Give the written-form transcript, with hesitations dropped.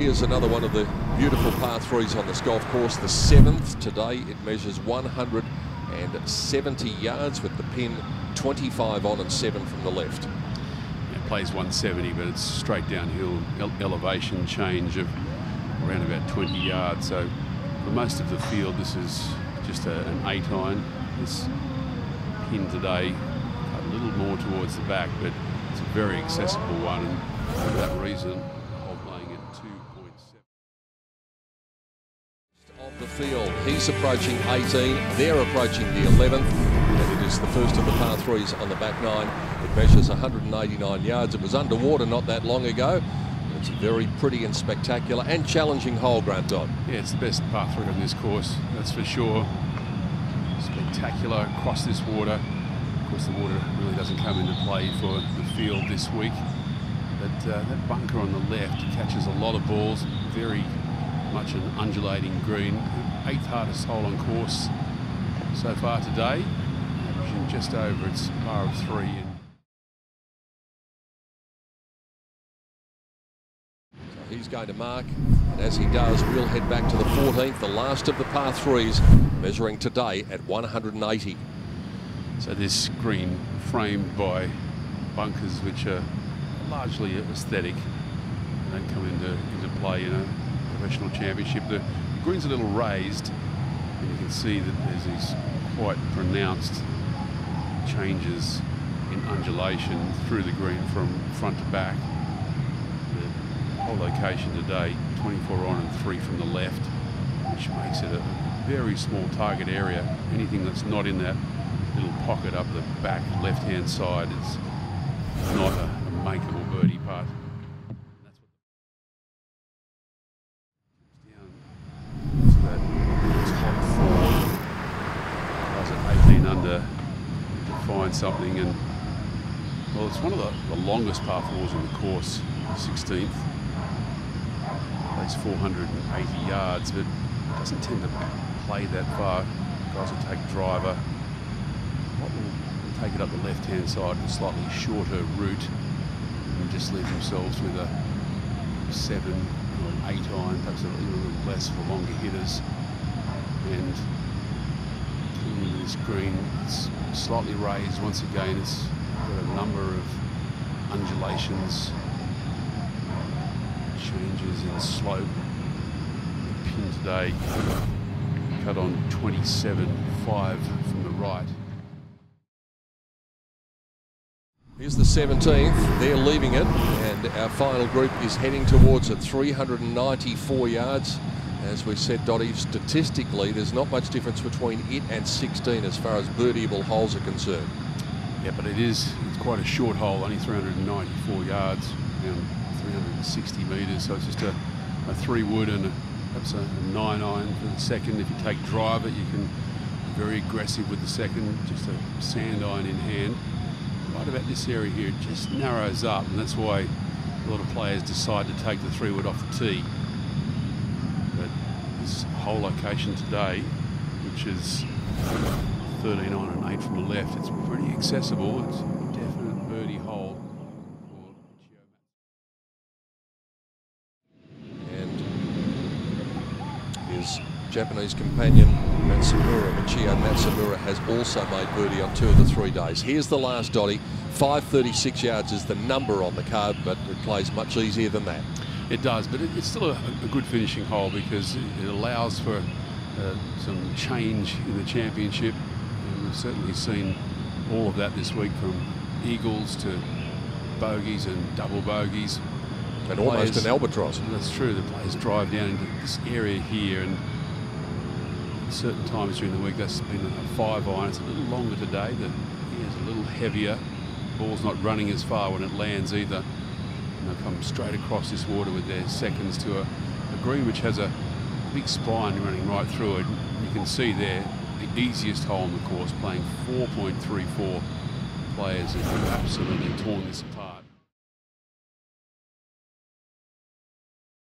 here's another one of the beautiful par threes on this golf course, the 7th today. It measures 170 yards with the pin 25 on and 7 from the left. It plays 170, but it's straight downhill elevation change of around about 20 yards. So for most of the field, this is just an 8-iron. This pin today a little more towards the back, but it's a very accessible one, and for that reason, I'm playing at 2.7. Of the field, he's approaching 18, they're approaching the 11th, and it is the first of the par threes on the back nine. It measures 189 yards. It was underwater not that long ago. It's a very pretty and spectacular and challenging hole, Grant Dodd. Yeah, it's the best par three on this course, that's for sure. Spectacular across this water. Of course, the water really doesn't come into play for the field this week. But that bunker on the left catches a lot of balls, very much an undulating green. 8th hardest hole on course so far today, averaging just over its par of 3. He's going to mark, and as he does, we'll head back to the 14th, the last of the par threes, measuring today at 180. So this green framed by bunkers which are largely aesthetic and don't come into play in a professional championship. The green's a little raised, and you can see that there's these quite pronounced changes in undulation through the green from front to back. Location today, 24 on and 3 from the left, which makes it a very small target area. Anything that's not in that little pocket up the back left hand side is not a makeable birdie putt. That's what down to that top 4. I was at 18 under to find something, and well, it's one of the longest par 4s on the course, 16th. Plays 480 yards, but doesn't tend to play that far. Guys will take driver. What will take it up the left-hand side, a slightly shorter route, and just leave themselves with a 7 or 8-iron, perhaps a little less for longer hitters. And into this green, it's slightly raised once again. It's got a number of undulations, changes in slope. The pin today cut on 27.5 from the right. Here's the 17th, they're leaving it, and our final group is heading towards it, 394 yards. As we said, Dottie, statistically there's not much difference between it and 16 as far as birdieable holes are concerned. Yeah, but it's quite a short hole, only 394 yards, around 360 metres, so it's just a 3-wood and perhaps a 9-iron for the second. If you take driver, you can be very aggressive with the second, just a sand iron in hand. Right about this area here, it just narrows up, and that's why a lot of players decide to take the 3-wood off the tee. But this hole location today, which is 13 on and 8 from the left, it's pretty accessible. It's a definite birdie hole. His Japanese companion Matsumura, Michio Matsumura, has also made birdie on 2 of the 3 days. Here's the last, Dottie. 536 yards is the number on the card, but it plays much easier than that. It does, but it's still a good finishing hole because it allows for some change in the championship. And we've certainly seen all of that this week, from eagles to bogeys and double bogeys. And almost an albatross. That's true. The players drive down into this area here, and at certain times during the week that's been a 5-iron. It's a little longer today. The air's a little heavier. The ball's not running as far when it lands either. And they'll come straight across this water with their seconds to a green which has a big spine running right through it. You can see there the easiest hole on the course, playing 4.34. Players have absolutely torn this apart.